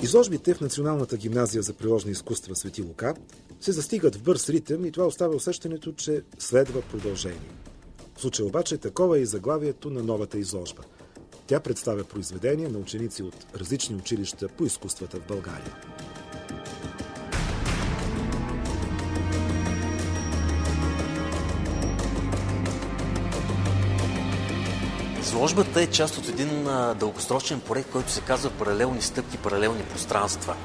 Изложбите в Националната гимназия за приложни изкуства Свети Лука се застигат в бърз ритъм и това остава усещането, че следва продължение. В случая обаче такова е и заглавието на новата изложба. Тя представя произведения на ученици от различни училища по изкуствата в България. Изложбата е част от един дългосрочен проект, който се казва "Паралелни стъпки, паралелни пространства".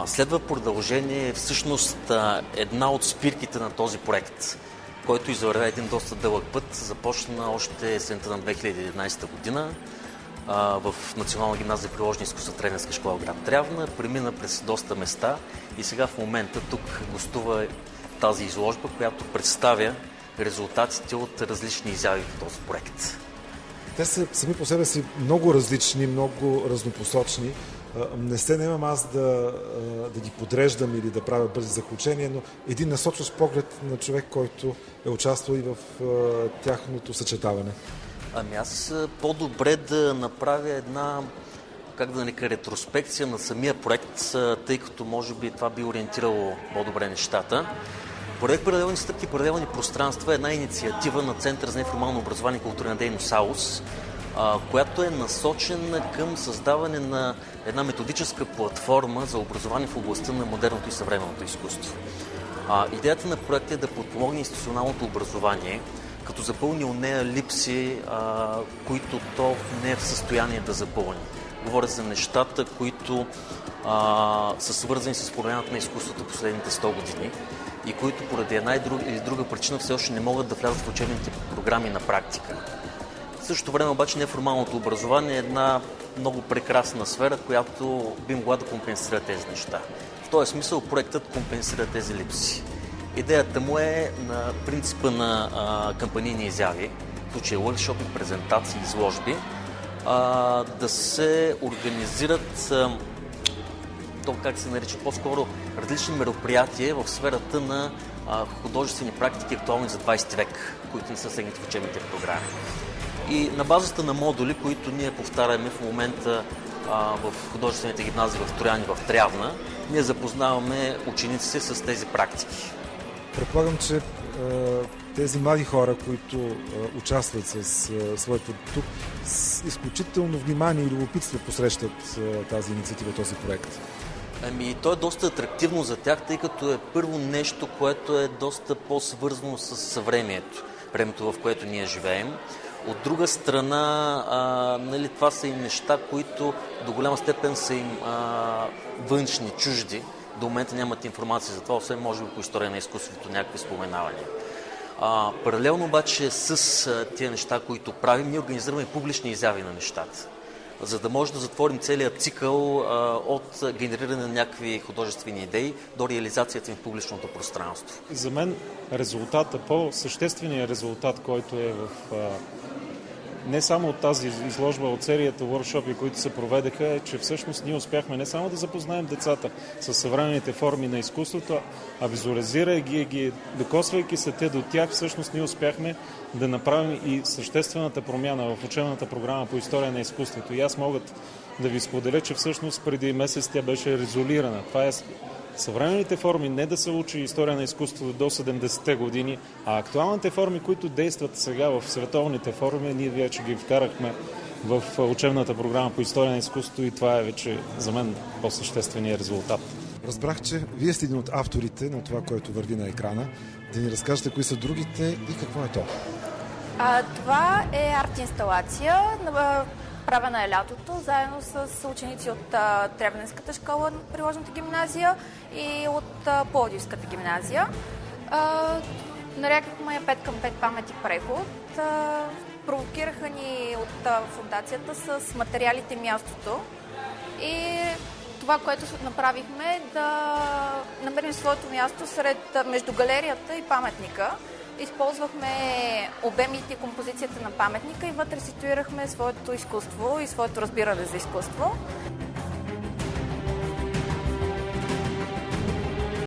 Следва продължение, всъщност една от спирките на този проект, който извървя един доста дълъг път. Започна още есента на 2011 година в Национална гимназия за приложни изкуства, тренерска школа в град Трявна, премина през доста места и сега в момента тук гостува тази изложба, която представя резултатите от различни изяви в този проект. Те са сами по себе си много различни, много разнопосочни. Не се наемам аз да ги подреждам или да правя бързи заключения, но един насочващ поглед на човек, който е участвал и в тяхното съчетаване. Аз по-добре да направя една, ретроспекция на самия проект, тъй като може би това би ориентирало по-добре нещата. Проект "Паралелни стъпки, паралелни пространства" е една инициатива на Център за неформално образование и културна дейност АУС, която е насочена към създаване на една методическа платформа за образование в областта на модерното и съвременното изкуство. Идеята на проекта е да подпомогне институционалното образование, като запълни у нея липси, които то не е в състояние да запълни. Говоря за нещата, които са свързани с промяната на изкуството последните 100 години и които поради една или друга причина все още не могат да влязат в учебните програми на практика. В същото време обаче неформалното образование е една много прекрасна сфера, която би могла да компенсира тези неща. В този смисъл проектът компенсира тези липси. Идеята му е на принципа на кампанийни изяви, в случая workshop, презентации, изложби, да се организират как се нарича, по-скоро различни мероприятия в сферата на художествени практики, актуални за 20 век, които не са сегнати в учебните програми. И на базата на модули, които ние повтаряме в момента в художествените гимназии в Троян и в Трявна, ние запознаваме учениците с тези практики. Предполагам, че тези млади хора, които участват със своето тук, с изключително внимание и любопитство посрещат тази инициатива, този проект. То е доста атрактивно за тях, тъй като е първо нещо, което е доста по-свързано с съвремието, времето, в което ние живеем. От друга страна, това са и неща, които до голяма степен са им външни, чужди. До момента нямат информация за това, освен може би по история на изкуството, някакви споменавания. Паралелно обаче с тия неща, които правим, ние организираме публични изяви на нещата, за да може да затворим целият цикъл от генериране на някакви художествени идеи до реализацията им в публичното пространство. За мен резултата, по-същественият резултат, който е в не само от тази изложба, от серията workshop, които се проведеха, е, че всъщност ние успяхме не само да запознаем децата с съвременните форми на изкуството, а визуализирайки ги, докосвайки се те до тях, всъщност ние успяхме да направим и съществената промяна в учебната програма по история на изкуството. И аз мога да ви споделя, че всъщност преди месец тя беше резолирана. Това е съвременните форми, не да се учи история на изкуството до 70-те години, а актуалните форми, които действат сега в световните форми, ние вече ги вкарахме в учебната програма по история на изкуството и това е вече за мен по-същественият резултат. Разбрах, че вие сте един от авторите на това, което върви на екрана. Да ни разкажете кои са другите и какво е то? Това е арт-инсталация, правена е лятото, заедно с ученици от Трявненската школа на приложната гимназия и от Пловдивската гимназия. Нарекахме я 5 към 5 памет и преход. Провокираха ни от фондацията с материалите мястото и това, което направихме, да намерим своето място между галерията и паметника. Използвахме обемите и композицията на паметника и вътре ситуирахме своето изкуство и своето разбиране за изкуство.